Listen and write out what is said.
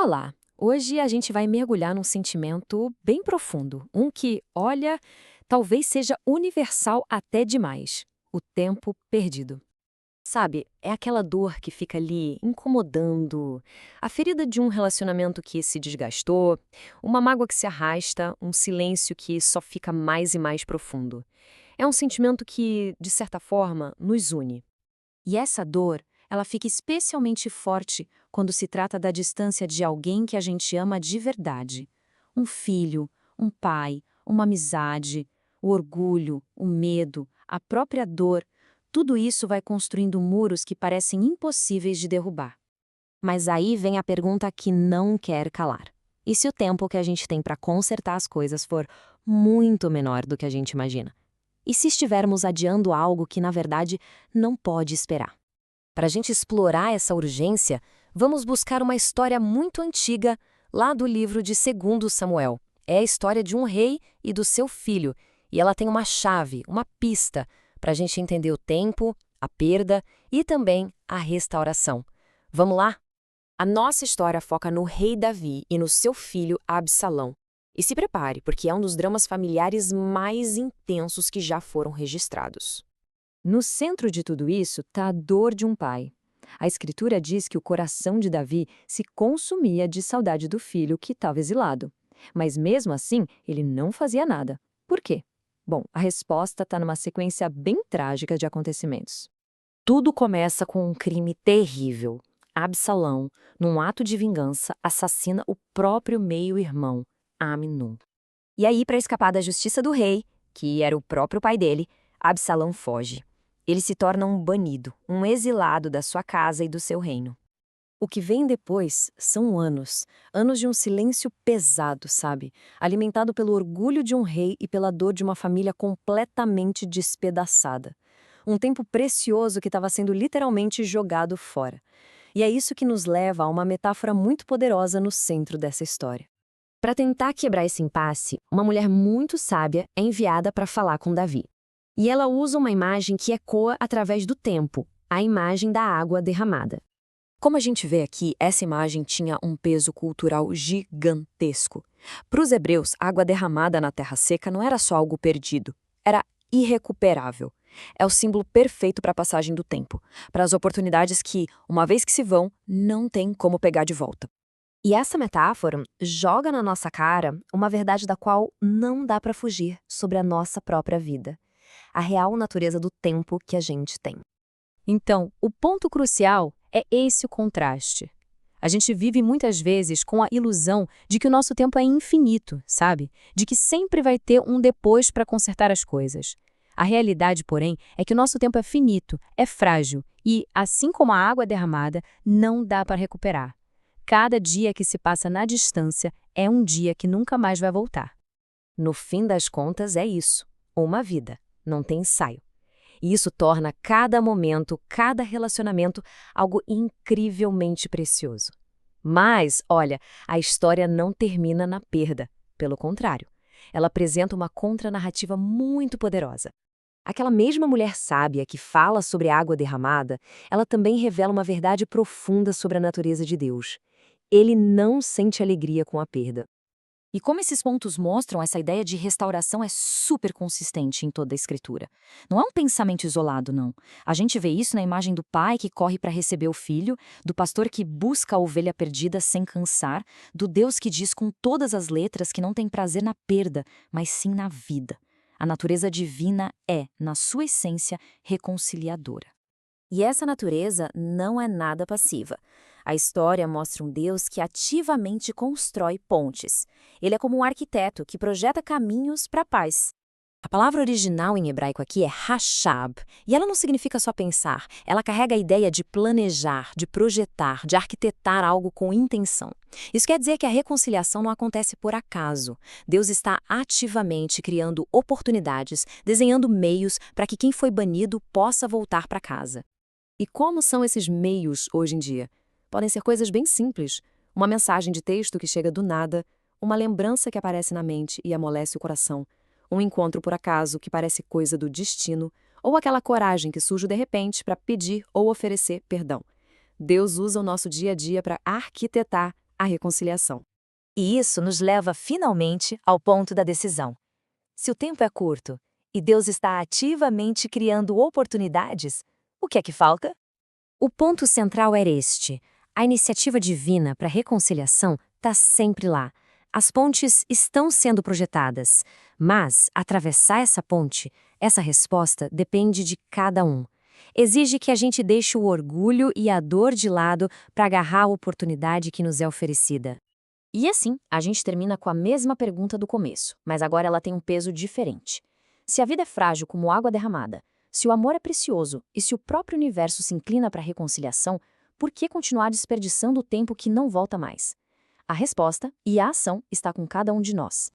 Olá! Hoje a gente vai mergulhar num sentimento bem profundo, um que, olha, talvez seja universal até demais: o tempo perdido. Sabe, é aquela dor que fica ali incomodando, a ferida de um relacionamento que se desgastou, uma mágoa que se arrasta, um silêncio que só fica mais e mais profundo. É um sentimento que, de certa forma, nos une. E essa dor, ela fica especialmente forte quando se trata da distância de alguém que a gente ama de verdade. Um filho, um pai, uma amizade, o orgulho, o medo, a própria dor, tudo isso vai construindo muros que parecem impossíveis de derrubar. Mas aí vem a pergunta que não quer calar. E se o tempo que a gente tem para consertar as coisas for muito menor do que a gente imagina? E se estivermos adiando algo que, na verdade, não pode esperar? Para a gente explorar essa urgência, vamos buscar uma história muito antiga, lá do livro de 2 Samuel. É a história de um rei e do seu filho, e ela tem uma chave, uma pista, para a gente entender o tempo, a perda e também a restauração. Vamos lá? A nossa história foca no rei Davi e no seu filho Absalão. E se prepare, porque é um dos dramas familiares mais intensos que já foram registrados. No centro de tudo isso está a dor de um pai. A escritura diz que o coração de Davi se consumia de saudade do filho que estava exilado. Mas mesmo assim, ele não fazia nada. Por quê? Bom, a resposta está numa sequência bem trágica de acontecimentos. Tudo começa com um crime terrível. Absalão, num ato de vingança, assassina o próprio meio-irmão, Amnon. E aí, para escapar da justiça do rei, que era o próprio pai dele, Absalão foge. Ele se torna um banido, um exilado da sua casa e do seu reino. O que vem depois são anos, anos de um silêncio pesado, sabe? Alimentado pelo orgulho de um rei e pela dor de uma família completamente despedaçada. Um tempo precioso que estava sendo literalmente jogado fora. E é isso que nos leva a uma metáfora muito poderosa no centro dessa história. Para tentar quebrar esse impasse, uma mulher muito sábia é enviada para falar com Davi. E ela usa uma imagem que ecoa através do tempo, a imagem da água derramada. Como a gente vê aqui, essa imagem tinha um peso cultural gigantesco. Para os hebreus, a água derramada na terra seca não era só algo perdido, era irrecuperável. É o símbolo perfeito para a passagem do tempo, para as oportunidades que, uma vez que se vão, não tem como pegar de volta. E essa metáfora joga na nossa cara uma verdade da qual não dá para fugir sobre a nossa própria vida, a real natureza do tempo que a gente tem. Então, o ponto crucial é esse o contraste. A gente vive muitas vezes com a ilusão de que o nosso tempo é infinito, sabe? De que sempre vai ter um depois para consertar as coisas. A realidade, porém, é que o nosso tempo é finito, é frágil e, assim como a água derramada, não dá para recuperar. Cada dia que se passa na distância é um dia que nunca mais vai voltar. No fim das contas, é isso, uma vida, não tem ensaio. E isso torna cada momento, cada relacionamento, algo incrivelmente precioso. Mas, olha, a história não termina na perda. Pelo contrário, ela apresenta uma contranarrativa muito poderosa. Aquela mesma mulher sábia que fala sobre a água derramada, ela também revela uma verdade profunda sobre a natureza de Deus. Ele não sente alegria com a perda. E como esses pontos mostram, essa ideia de restauração é super consistente em toda a escritura. Não é um pensamento isolado, não. A gente vê isso na imagem do pai que corre para receber o filho, do pastor que busca a ovelha perdida sem cansar, do Deus que diz com todas as letras que não tem prazer na perda, mas sim na vida. A natureza divina é, na sua essência, reconciliadora. E essa natureza não é nada passiva. A história mostra um Deus que ativamente constrói pontes. Ele é como um arquiteto que projeta caminhos para a paz. A palavra original em hebraico aqui é hashab, e ela não significa só pensar, ela carrega a ideia de planejar, de projetar, de arquitetar algo com intenção. Isso quer dizer que a reconciliação não acontece por acaso. Deus está ativamente criando oportunidades, desenhando meios para que quem foi banido possa voltar para casa. E como são esses meios hoje em dia? Podem ser coisas bem simples. Uma mensagem de texto que chega do nada, uma lembrança que aparece na mente e amolece o coração, um encontro por acaso que parece coisa do destino, ou aquela coragem que surge de repente para pedir ou oferecer perdão. Deus usa o nosso dia a dia para arquitetar a reconciliação. E isso nos leva finalmente ao ponto da decisão. Se o tempo é curto e Deus está ativamente criando oportunidades, o que é que falta? O ponto central era este: a iniciativa divina para a reconciliação está sempre lá. As pontes estão sendo projetadas, mas atravessar essa ponte, essa resposta depende de cada um. Exige que a gente deixe o orgulho e a dor de lado para agarrar a oportunidade que nos é oferecida. E assim, a gente termina com a mesma pergunta do começo, mas agora ela tem um peso diferente. Se a vida é frágil como água derramada, se o amor é precioso e se o próprio universo se inclina para a reconciliação, por que continuar desperdiçando o tempo que não volta mais? A resposta e a ação está com cada um de nós.